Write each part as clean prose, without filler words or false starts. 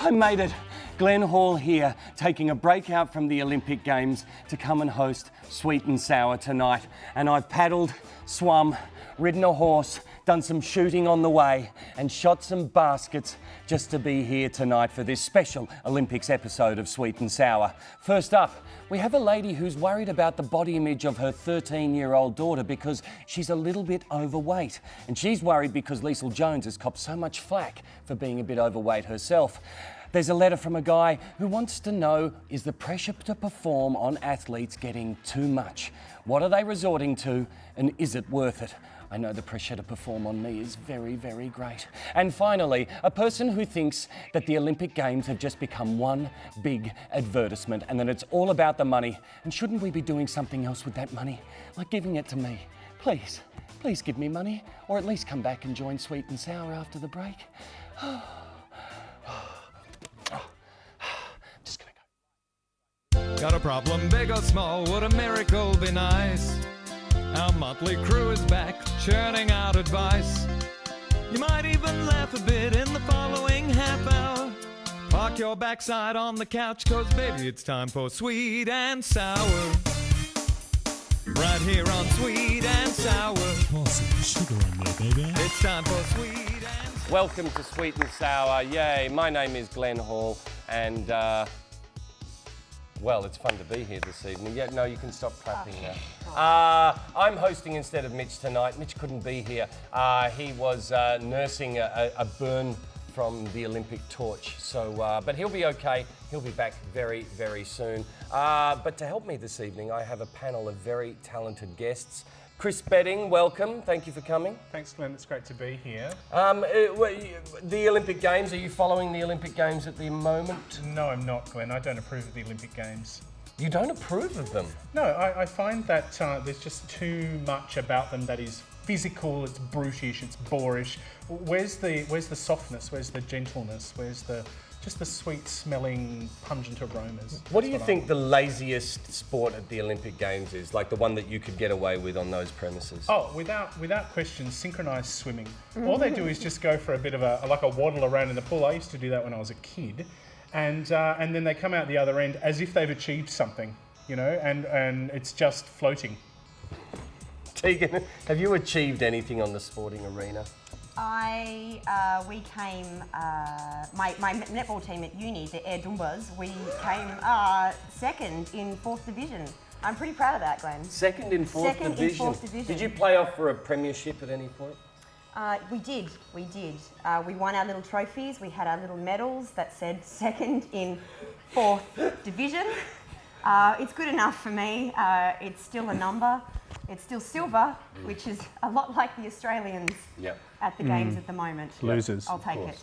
I made it. Glenn Hall here, taking a break out from the Olympic Games to come and host Sweet and Sour tonight. And I've paddled, swum, ridden a horse, done some shooting on the way, and shot some baskets just to be here tonight for this special Olympics episode of Sweet and Sour. First up, we have a lady who's worried about the body image of her 13-year-old daughter because she's a little bit overweight. And she's worried because Liesl Jones has copped so much flack for being a bit overweight herself. There's a letter from a guy who wants to know, is the pressure to perform on athletes getting too much? What are they resorting to, and is it worth it? I know the pressure to perform on me is very, very great. And finally, a person who thinks that the Olympic Games have just become one big advertisement and that it's all about the money. And shouldn't we be doing something else with that money? Like giving it to me. Please, please give me money, or at least come back and join Sweet and Sour after the break. Just gonna go. Got a problem, big or small, would a miracle be nice? Our motley crew is back, churning out advice. You might even laugh a bit in the following half hour. Park your backside on the couch, cause baby it's time for Sweet and Sour. Right here on Sweet and Sour. Oh, some sugar on there, baby. It's time for Sweet and Sour. Welcome to Sweet and Sour. Yay, my name is Glenn Hall, and well, it's fun to be here this evening. Yeah, no, you can stop clapping now. I'm hosting instead of Mitch tonight. Mitch couldn't be here. He was nursing a burn from the Olympic torch. So, but he'll be okay. He'll be back very, very soon. But to help me this evening, I have a panel of very talented guests. Chris Bedding, welcome. Thank you for coming. Thanks, Glenn. It's great to be here. The Olympic Games, are you following the Olympic Games at the moment? No, I'm not, Glenn. I don't approve of the Olympic Games. You don't approve of them? No, I find that there's just too much about them that is physical, it's brutish, it's boorish. Where's the softness? Where's the gentleness? Where's just the sweet-smelling, pungent aromas? What do you think the laziest sport at the Olympic Games is? Like the one that you could get away with on those premises? Oh, without question, synchronised swimming. All they do is just go for a bit of a waddle around in the pool. I used to do that when I was a kid. And then they come out the other end as if they've achieved something, you know, and it's just floating. Tegan, have you achieved anything on the sporting arena? We came, my netball team at uni, the Air Doombas, we came second in 4th division. I'm pretty proud of that, Glenn. Second in 4th division? Second in 4th division. Did you play off for a premiership at any point? We did. We won our little trophies. We had our little medals that said second in 4th division. It's good enough for me. It's still a number. It's still silver, which is a lot like the Australians at the Games at the moment. Losers. I'll take it.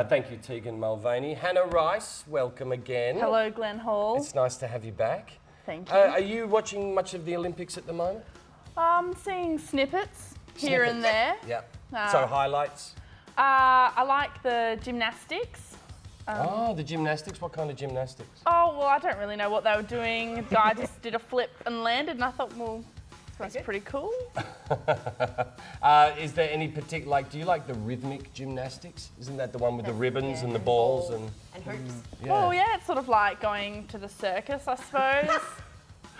Thank you, Tegan Mulvany. Hannah Rice, welcome again. Hello, Glenn Hall. It's nice to have you back. Thank you. Are you watching much of the Olympics at the moment? Seeing snippets here and there. Yeah. So highlights? I like the gymnastics. The gymnastics? What kind of gymnastics? Oh, well, I don't really know what they were doing. The guy just did a flip and landed, and I thought, well, that's pretty cool. Is there any particular, like, do you like the rhythmic gymnastics? Isn't that the one with the ribbons and the balls and hoops? Well, yeah, it's sort of like going to the circus, I suppose.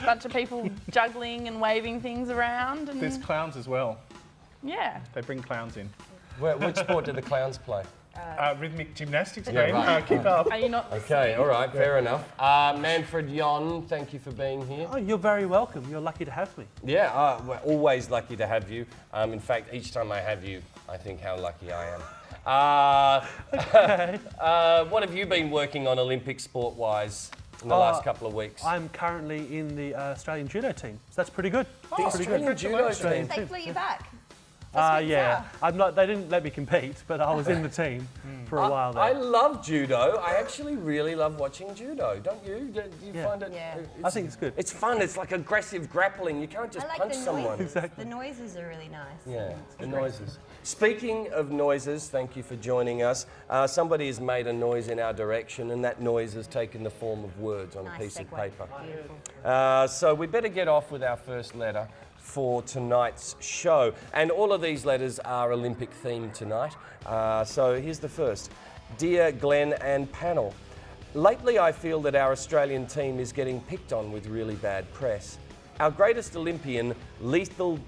A bunch of people juggling and waving things around. And There's clowns as well. yeah. They bring clowns in. Which sport do the clowns play? Rhythmic gymnastics, Yeah, Glenn. right. Keep up. Are you not? Okay, all right, fair enough. Manfred Yon, thank you for being here. Oh, you're very welcome. You're lucky to have me. Yeah, we're always lucky to have you. In fact, each time I have you, I think how lucky I am. What have you been working on Olympic sport-wise in the last couple of weeks? I'm currently in the Australian judo team, so that's pretty good. The Australian judo team. Thankfully, you're back. Yeah, I'm not. They didn't let me compete, but I was in the team for a while there. I love judo. I actually really love watching judo, don't you? Do you find it? Yeah. I think it's good. It's fun. It's like aggressive grappling. You can't just I like punch the someone. noises. Exactly. The noises are really nice. Yeah, the noises. Speaking of noises, thank you for joining us. Somebody has made a noise in our direction, and that noise has taken the form of words on a piece of paper. Beautiful. So we better get off with our first letter for tonight's show. And all of these letters are Olympic themed tonight. So here's the first. Dear Glenn and panel, lately I feel that our Australian team is getting picked on with really bad press. Our greatest Olympian, Lethal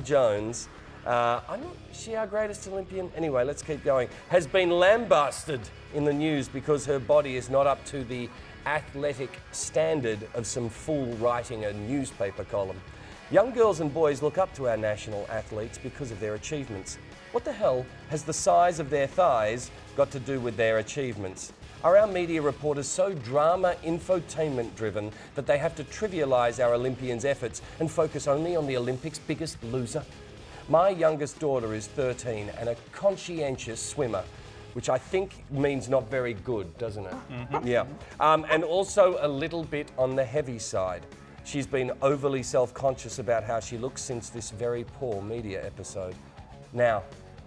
Jones, I'm not, is she our greatest Olympian? Anyway, let's keep going. Has been lambasted in the news because her body is not up to the athletic standard of some fool writing a newspaper column. Young girls and boys look up to our national athletes because of their achievements. What the hell has the size of their thighs got to do with their achievements? Are our media reporters so drama infotainment driven that they have to trivialise our Olympians' efforts and focus only on the Olympics' biggest loser? My youngest daughter is 13 and a conscientious swimmer, which I think means not very good, doesn't it? Mm-hmm. Yeah. And also a little bit on the heavy side. She's been overly self-conscious about how she looks since this very poor media episode. Now,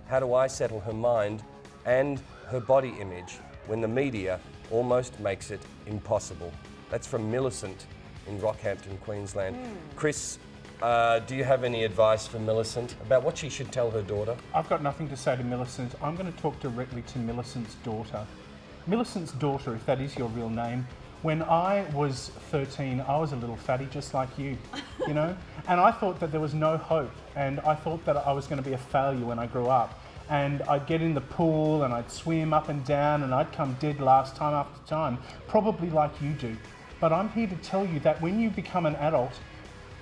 how do I settle her mind and her body image when the media almost makes it impossible? That's from Millicent in Rockhampton, Queensland. Chris, do you have any advice for Millicent about what she should tell her daughter? I've got nothing to say to Millicent. I'm going to talk directly to Millicent's daughter. Millicent's daughter, if that is your real name, when I was 13, I was a little fatty just like you, you know? And I thought that there was no hope, and I thought that I was going to be a failure when I grew up. And I'd get in the pool and I'd swim up and down and I'd come dead last time after time, probably like you do. But I'm here to tell you that when you become an adult,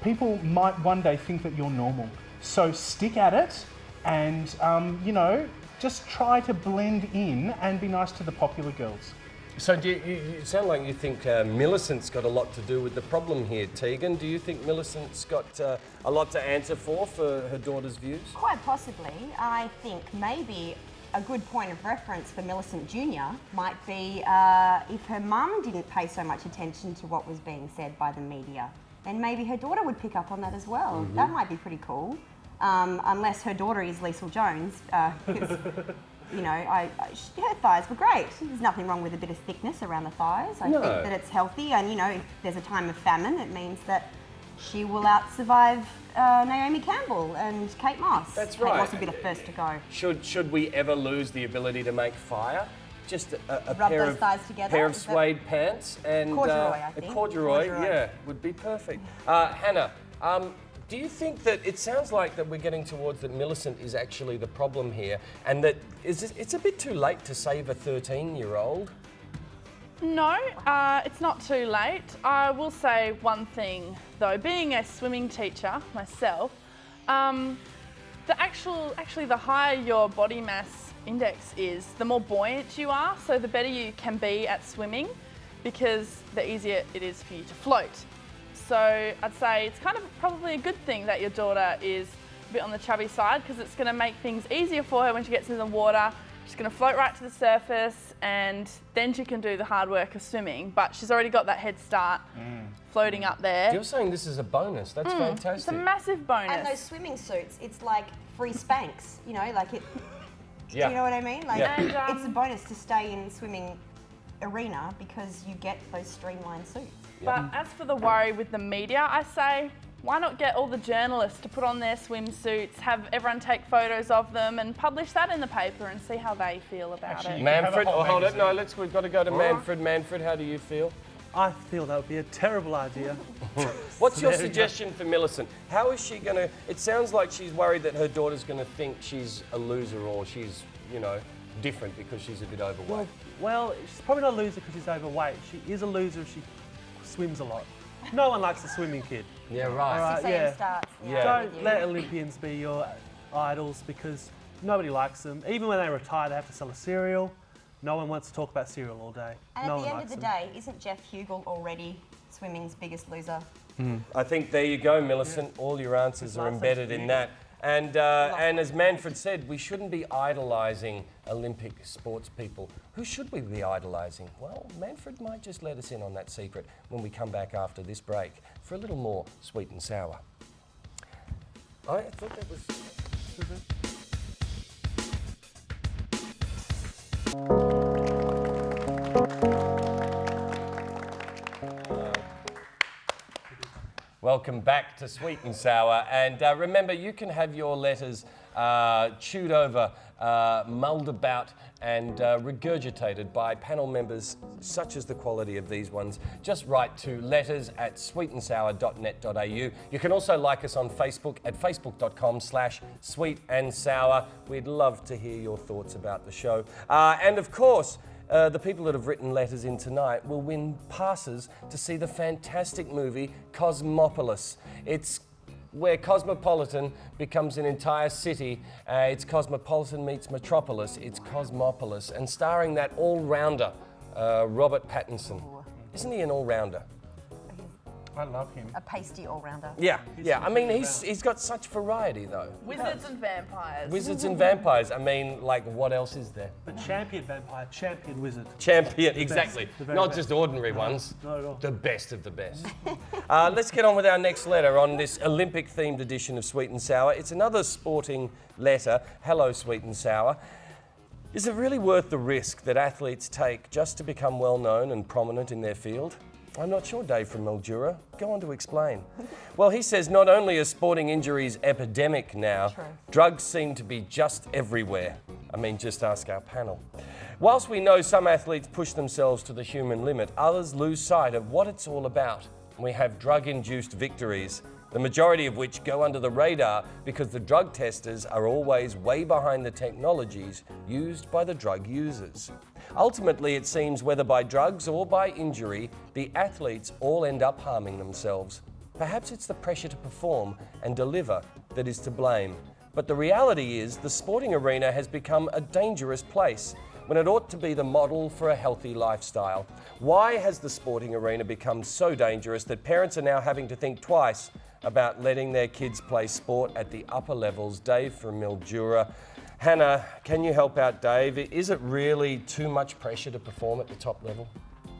people might one day think that you're normal. So stick at it and, you know, just try to blend in and be nice to the popular girls. So you sound like you think Millicent's got a lot to do with the problem here, Tegan. Do you think Millicent's got a lot to answer for her daughter's views? Quite possibly. I think maybe a good point of reference for Millicent Jr. might be if her mum didn't pay so much attention to what was being said by the media, then maybe her daughter would pick up on that as well. Mm-hmm. That might be pretty cool. Unless her daughter is Lethal Jones, you know, her thighs were great. There's nothing wrong with a bit of thickness around the thighs. I think that it's healthy, and you know, if there's a time of famine, it means that she will out-survive Naomi Campbell and Kate Moss. That's right. Kate Moss would be the first to go. Should we ever lose the ability to make fire? Just a Rub pair those of thighs together, pair of suede pants and corduroy, I think. a corduroy, yeah, would be perfect. Hannah, do you think that it sounds like that we're getting towards that Millicent is actually the problem here, and that it's a bit too late to save a 13-year-old? No, it's not too late. I will say one thing though, being a swimming teacher myself, actually the higher your body mass index is, the more buoyant you are, so the better you can be at swimming, because the easier it is for you to float. So I'd say it's kind of probably a good thing that your daughter is a bit on the chubby side, because it's going to make things easier for her when she gets in the water. She's going to float right to the surface, and then she can do the hard work of swimming. But she's already got that head start floating up there. You're saying this is a bonus. That's fantastic. It's a massive bonus. And those swimming suits, it's like free Spanx, you know, like it. Yeah. Do you know what I mean? Like, And, it's a bonus to stay in swimming arena because you get those streamlined suits. But as for the worry with the media, I say, why not get all the journalists to put on their swimsuits, have everyone take photos of them and publish that in the paper and see how they feel about it. Manfred, hold it. No, we've got to go to Manfred. Manfred, how do you feel? I feel that would be a terrible idea. What's your suggestion for Millicent? How is she going to... It sounds like she's worried that her daughter's going to think she's a loser, or she's, you know, different because she's a bit overweight. Well, she's probably not a loser because she's overweight. She is a loser if she swims a lot. No one likes a swimming kid. Yeah, right. 6 a.m. starts. Don't let Olympians be your idols, because nobody likes them. Even when they retire, they have to sell a cereal. No one wants to talk about cereal all day. And at the end of the day, isn't Jeff Hugel already swimming's biggest loser? I think there you go, Millicent. All your answers are embedded in that. And as Manfred said, we shouldn't be idolising Olympic sports people. Who should we be idolising? Well, Manfred might just let us in on that secret when we come back after this break for a little more Sweet and Sour. I thought that was... Welcome back to Sweet and Sour. And remember, you can have your letters chewed over, mulled about and regurgitated by panel members such as the quality of these ones. Just write to letters@sweetandsour.net.au. You can also like us on Facebook at facebook.com/sweetandsour. We'd love to hear your thoughts about the show. And of course, the people that have written letters in tonight will win passes to see the fantastic movie Cosmopolis. It's where Cosmopolitan becomes an entire city. It's Cosmopolitan meets Metropolis. It's Cosmopolis. And starring that all-rounder, Robert Pattinson. Isn't he an all-rounder? I love him. A pasty all-rounder. Yeah. I mean, he's got such variety, though. Wizards and vampires. Wizards and vampires. I mean, like, what else is there? A champion vampire, champion wizard. Champion, exactly. The very Not best. just ordinary ones. Not at all. The best of the best. Let's get on with our next letter on this Olympic-themed edition of Sweet and Sour. It's another sporting letter. Hello, Sweet and Sour. Is it really worth the risk that athletes take just to become well-known and prominent in their field? I'm not sure, Dave from Mildura. Go on to explain. Well, he says not only are sporting injuries epidemic now, drugs seem to be just everywhere. I mean, just ask our panel. Whilst we know some athletes push themselves to the human limit, others lose sight of what it's all about. We have drug-induced victories, the majority of which go under the radar because the drug testers are always way behind the technologies used by the drug users. Ultimately, it seems whether by drugs or by injury, the athletes all end up harming themselves. Perhaps it's the pressure to perform and deliver that is to blame. But the reality is the sporting arena has become a dangerous place when it ought to be the model for a healthy lifestyle. Why has the sporting arena become so dangerous that parents are now having to think twice about letting their kids play sport at the upper levels? Dave from Mildura. Hannah, can you help out Dave? Is it really too much pressure to perform at the top level?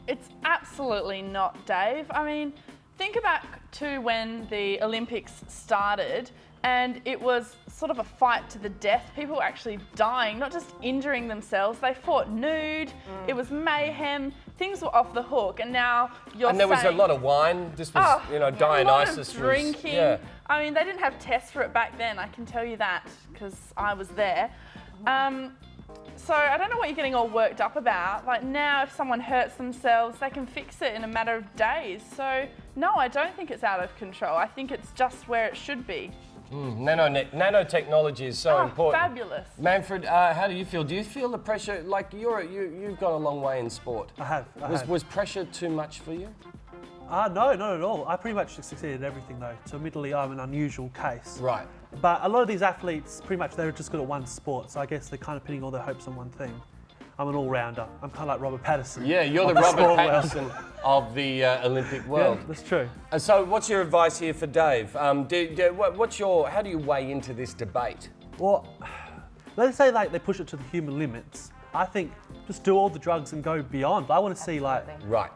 It's absolutely not, Dave. I mean, think back to when the Olympics started and it was sort of a fight to the death. People were actually dying, not just injuring themselves. They fought nude. It was mayhem. Things were off the hook, and now you're And there was a lot of wine. This was, Dionysus. A lot of drinking. I mean, they didn't have tests for it back then, I can tell you that, because I was there. So I don't know what you're getting all worked up about. Like now, if someone hurts themselves, they can fix it in a matter of days. So no, I don't think it's out of control. I think it's just where it should be. Nanotechnology is so important. Fabulous. Manfred, how do you feel? Do you feel the pressure? Like you've gone a long way in sport. I have. Was pressure too much for you? No, not at all. I pretty much succeeded in everything though. So admittedly, I'm an unusual case. Right. But a lot of these athletes, pretty much, they're just good at one sport. So I guess they're kind of pinning all their hopes on one thing. I'm an all-rounder. I'm kind of like Robert Pattinson. Yeah, you're the Robert Pattinson of the Olympic world. Yeah, that's true. So what's your advice here for Dave? How do you weigh into this debate? Well, let's say like they push it to the human limits. I think just do all the drugs and go beyond. I want to see like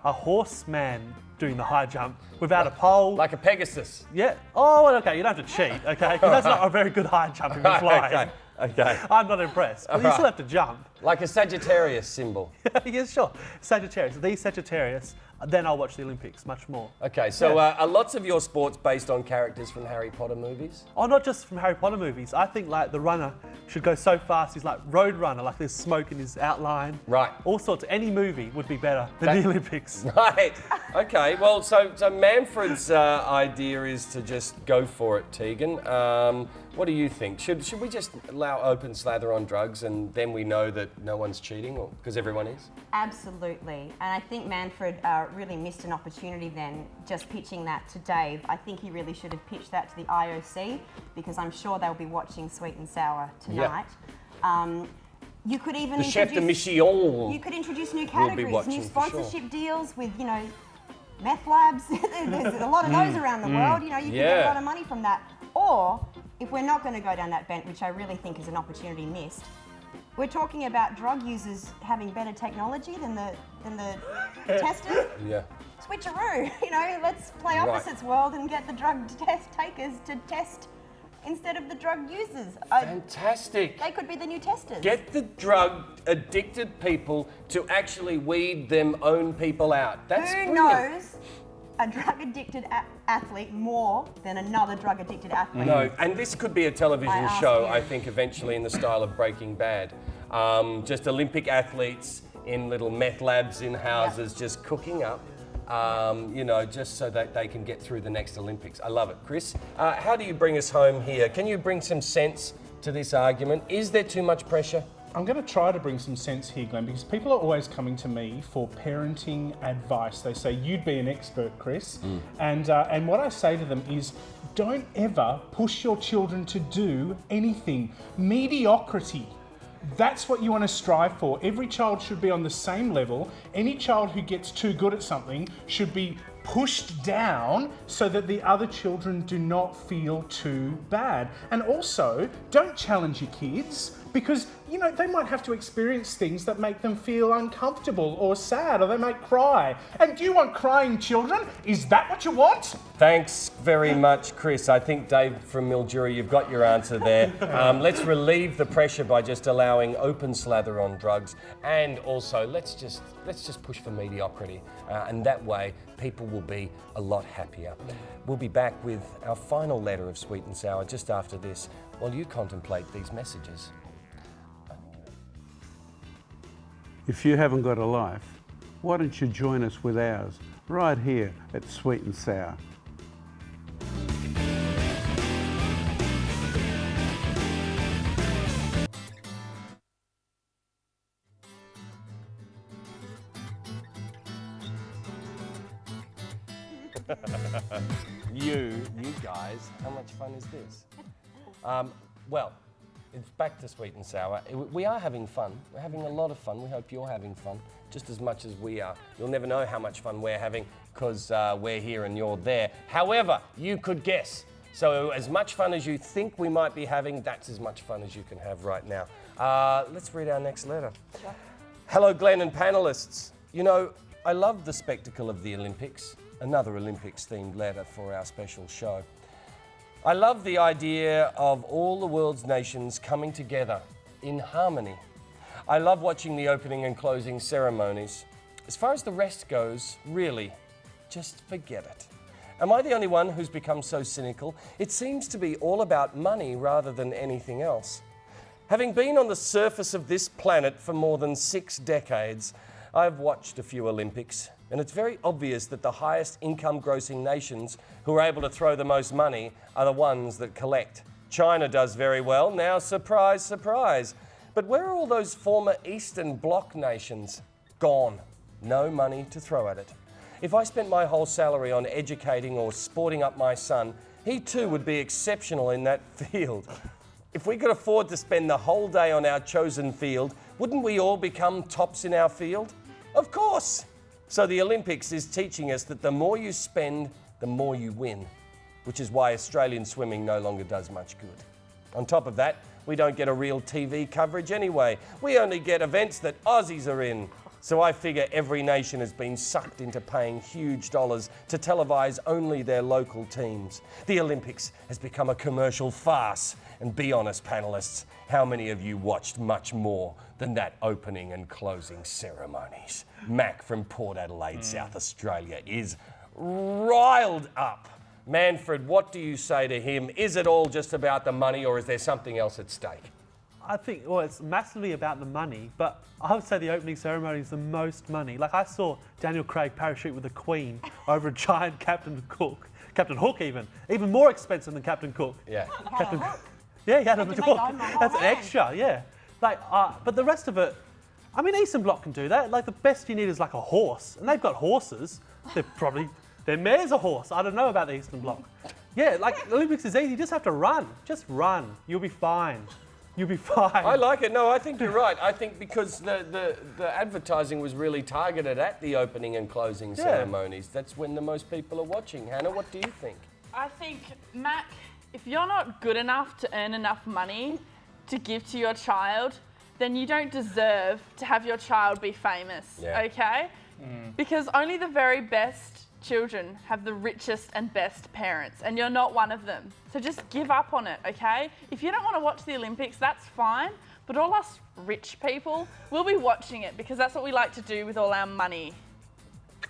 a horseman doing the high jump without a pole. Like a Pegasus. Yeah. Oh, okay. You don't have to cheat, okay? Because that's not a very good high jump if you're flying. Okay. I'm not impressed. But you still have to jump. Like a Sagittarius symbol. Yeah, sure. Sagittarius. These Sagittarius, then I'll watch the Olympics much more. Okay, so are lots of your sports based on characters from Harry Potter movies? Oh, not just from Harry Potter movies. I think like the runner should go so fast. He's like Road Runner, like there's smoke in his outline. Right. All sorts. Any movie would be better than the Olympics. Right. Okay. Well, so Manfred's idea is to just go for it, Tegan. What do you think? Should we just allow open slather on drugs and then we know that no one's cheating, or because everyone is? Absolutely. And I think Manfred really missed an opportunity then, just pitching that to Dave. I think he really should have pitched that to the IOC, because I'm sure they'll be watching Sweet and Sour tonight. You could even the chef de mission. You could introduce new categories, new sponsorship deals with, meth labs. There's a lot of those around the world. You can get a lot of money from that. Or, if we're not going to go down that bent, which I really think is an opportunity missed, we're talking about drug users having better technology than the testers. Yeah. Switcheroo. Let's play opposites world and get the drug test takers to test instead of the drug users. Fantastic. They could be the new testers. Get the drug addicted people to actually weed them own people out. That's Who brilliant. knows a drug-addicted athlete more than another drug-addicted athlete? No, and this could be a television I show, ask you. I think, eventually in the style of Breaking Bad. Just Olympic athletes in little meth labs in houses, just cooking up, you know, just so that they can get through the next Olympics. I love it. Chris, how do you bring us home here? Can you bring some sense to this argument? Is there too much pressure? I'm going to try to bring some sense here, Glenn, because people are always coming to me for parenting advice. They say, you'd be an expert, Chris. And what I say to them is, don't ever push your children to do anything. Mediocrity. That's what you want to strive for. Every child should be on the same level. Any child who gets too good at something should be pushed down so that the other children do not feel too bad. And also, don't challenge your kids, because, you know, they might have to experience things that make them feel uncomfortable or sad, or they might cry. And do you want crying children? Is that what you want? Thanks very much, Chris. I think, Dave from Mildura, you've got your answer there. Let's relieve the pressure by just allowing open slather on drugs, and also let's just push for mediocrity, and that way people will be a lot happier. We'll be back with our final letter of Sweet and Sour just after this, while you contemplate these messages. If you haven't got a life, why don't you join us with ours, right here at Sweet and Sour. You guys, how much fun is this? Well, it's back to Sweet and Sour. We are having fun. We're having a lot of fun. We hope you're having fun just as much as we are. You'll never know how much fun we're having because we're here and you're there. However, you could guess. So as much fun as you think we might be having, that's as much fun as you can have right now. Let's read our next letter. Sure. Hello, Glenn and panellists. You know, I love the spectacle of the Olympics. Another Olympics-themed letter for our special show. I love the idea of all the world's nations coming together in harmony. I love watching the opening and closing ceremonies. As far as the rest goes, really, just forget it. Am I the only one who's become so cynical? It seems to be all about money rather than anything else. Having been on the surface of this planet for more than 6 decades, I've watched a few Olympics, and it's very obvious that the highest income grossing nations who are able to throw the most money are the ones that collect. China does very well. Now, surprise, surprise. But where are all those former Eastern Bloc nations? Gone. No money to throw at it. If I spent my whole salary on educating or sporting up my son, he too would be exceptional in that field. If we could afford to spend the whole day on our chosen field, wouldn't we all become tops in our field? Of course. So the Olympics is teaching us that the more you spend, the more you win, which is why Australian swimming no longer does much good. On top of that, we don't get a real TV coverage anyway. We only get events that Aussies are in. So I figure every nation has been sucked into paying huge dollars to televise only their local teams. The Olympics has become a commercial farce. And be honest, panellists, how many of you watched much more than that opening and closing ceremonies? Mac from Port Adelaide, South Australia, is riled up. Manfred, what do you say to him? Is it all just about the money, or is there something else at stake? I think, well, it's massively about the money, but I would say the opening ceremony is the most money. Like, I saw Daniel Craig parachute with the Queen over a giant Captain Hook even more expensive than Captain Cook. Yeah. Captain Cook. Yeah, he had a hook. That's extra, yeah. Like, but the rest of it, I mean, Eastern Bloc can do that. Like, the best you need is like a horse, and they've got horses. Their mare's a horse. I don't know about the Eastern Bloc. Yeah, like, the Olympics is easy. You just have to run. Just run. You'll be fine. You'll be fine. I like it. No, I think you're right. I think because the advertising was really targeted at the opening and closing ceremonies. That's when the most people are watching. Hannah, what do you think? I think, Mac, if you're not good enough to earn enough money to give to your child, then you don't deserve to have your child be famous, okay? Because only the very best children have the richest and best parents, and you're not one of them. So just give up on it, okay? If you don't want to watch the Olympics, that's fine, but all us rich people, we'll be watching it because that's what we like to do with all our money.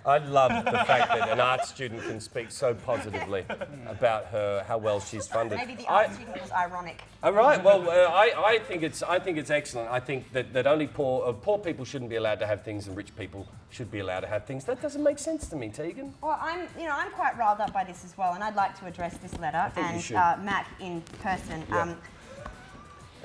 I love the fact that an art student can speak so positively about how well she's funded. Maybe the art student was ironic. All right. Well, I think it's excellent. I think that only poor people shouldn't be allowed to have things, and rich people should be allowed to have things. That doesn't make sense to me, Tegan. Well, I'm quite riled up by this as well, and I'd like to address this letter and Mac in person. Yeah.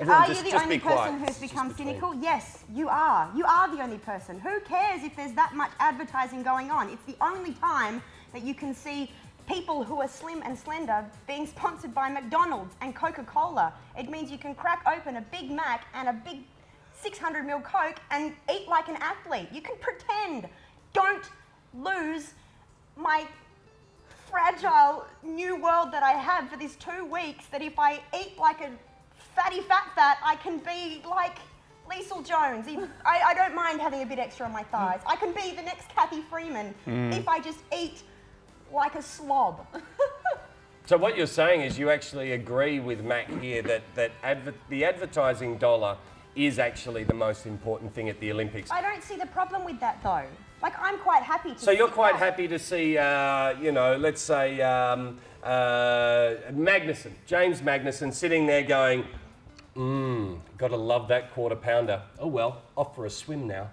Are you the only person who's become cynical? Yes, you are. You are the only person. Who cares if there's that much advertising going on? It's the only time that you can see people who are slim and slender being sponsored by McDonald's and Coca-Cola. It means you can crack open a Big Mac and a big 600ml Coke and eat like an athlete. You can pretend. Don't lose my fragile new world that I have for these 2 weeks, that if I eat like a fatty fat, I can be like Liesl Jones. I don't mind having a bit extra on my thighs. I can be the next Kathy Freeman if I just eat like a slob. So what you're saying is you actually agree with Mac here that the advertising dollar is actually the most important thing at the Olympics. I don't see the problem with that though. Like, I'm quite happy to So you're quite happy to see, let's say James Magnuson sitting there going, gotta love that quarter pounder. Oh well, off for a swim now.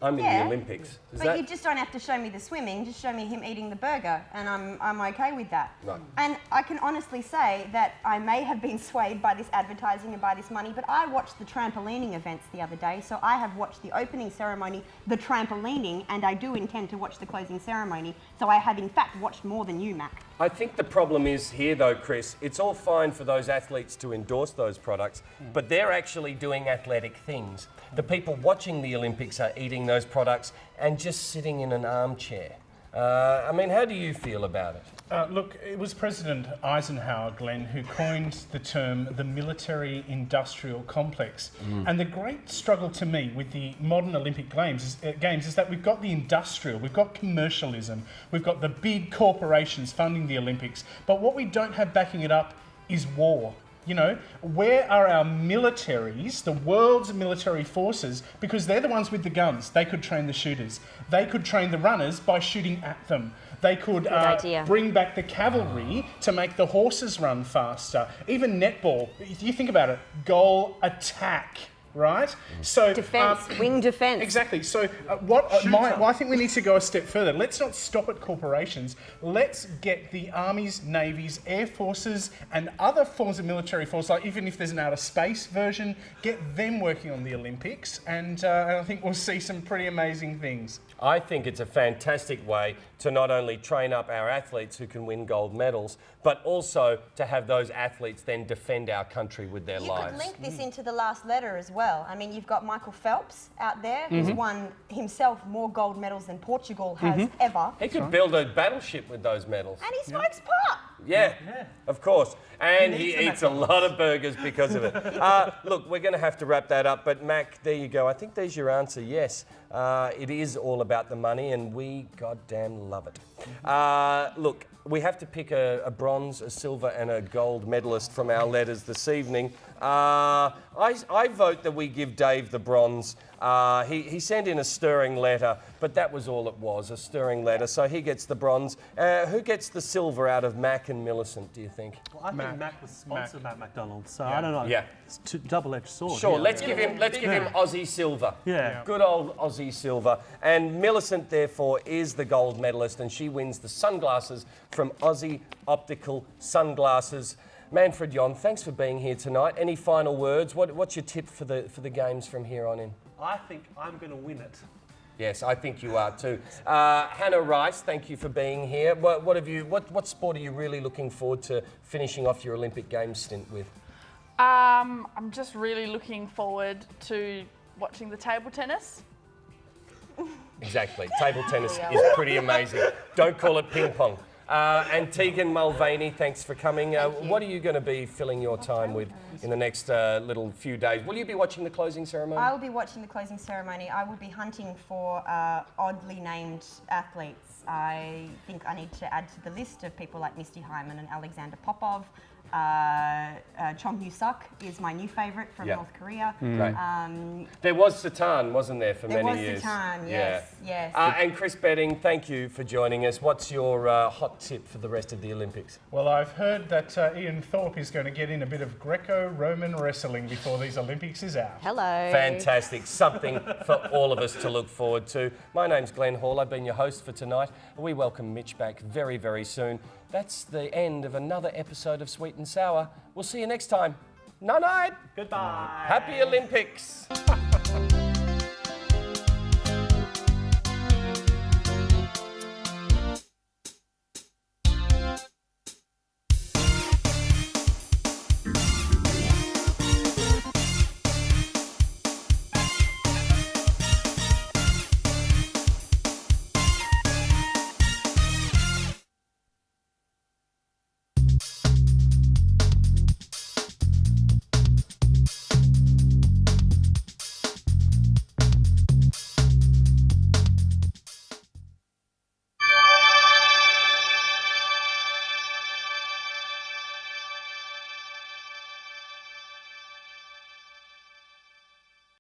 I'm in the Olympics. But you just don't have to show me the swimming, just show me him eating the burger, and I'm okay with that. Right. And I can honestly say that I may have been swayed by this advertising and by this money, but I watched the trampolining events the other day, so I have watched the opening ceremony, the trampolining, and I do intend to watch the closing ceremony, so I have in fact watched more than you, Mac. I think the problem is here though, Chris, it's all fine for those athletes to endorse those products, but they're actually doing athletic things. The people watching the Olympics are eating those products and just sitting in an armchair. I mean, how do you feel about it? Look, it was President Eisenhower, Glenn, who coined the term the military-industrial complex. And the great struggle to me with the modern Olympic games is that we've got the industrial, we've got commercialism, we've got the big corporations funding the Olympics, but what we don't have backing it up is war. You know, where are our militaries, the world's military forces, because they're the ones with the guns. They could train the shooters. They could train the runners by shooting at them. They could bring back the cavalry to make the horses run faster. Even netball, if you think about it, goal attack. Right? So defence, wing defence. Exactly. So I think we need to go a step further. Let's not stop at corporations. Let's get the armies, navies, air forces, and other forms of military force, like even if there's an outer space version, get them working on the Olympics, and I think we'll see some pretty amazing things. I think it's a fantastic way to not only train up our athletes who can win gold medals, but also to have those athletes then defend our country with their lives. You could link this into the last letter as well. I mean, you've got Michael Phelps out there, who's won himself more gold medals than Portugal has ever. He could build a battleship with those medals. And he smokes pot. Yeah, of course. And he eats a lot of burgers because of it. Look, we're going to have to wrap that up, but Mac, there you go. I think there's your answer, yes. It is all about the money, and we goddamn love it. Look, we have to pick a bronze, a silver and a gold medalist from our letters this evening. I vote that we give Dave the bronze. He sent in a stirring letter, but that was all it was, a stirring letter. So he gets the bronze. Who gets the silver out of Mac and Millicent, do you think? Well, I think Mac was sponsored by McDonald's, so I don't know. Yeah. It's a double-edged sword. Sure, let's give him Aussie silver. Yeah. Good old Aussie silver. And Millicent, therefore, is the gold medalist, and she wins the sunglasses from Aussie Optical Sunglasses. Manfred Yon, thanks for being here tonight. Any final words? What's your tip for the games from here on in? I think I'm going to win it. Yes, I think you are too. Hannah Rice, thank you for being here. What sport are you really looking forward to finishing off your Olympic Games stint with? I'm just really looking forward to watching the table tennis. Exactly. Table tennis is pretty amazing. Don't call it ping pong. And Tegan Mulvany, thanks for coming. What are you going to be filling your time with in the next little few days? Will you be watching the closing ceremony? I will be watching the closing ceremony. I will be hunting for oddly named athletes. I think I need to add to the list of people like Misty Hyman and Alexander Popov. Chong Yu-suk is my new favourite from North Korea. Great. There was Satan, wasn't there, for many years? There was Satan, yes, yes. And Chris Betting, thank you for joining us. What's your hot tip for the rest of the Olympics? Well, I've heard that Ian Thorpe is going to get in a bit of Greco-Roman wrestling before these Olympics is out. Hello. Fantastic. Something for all of us to look forward to. My name's Glenn Hall. I've been your host for tonight. We welcome Mitch back very, very soon. That's the end of another episode of Sweet and Sour. We'll see you next time. Night-night. Goodbye. Happy Olympics.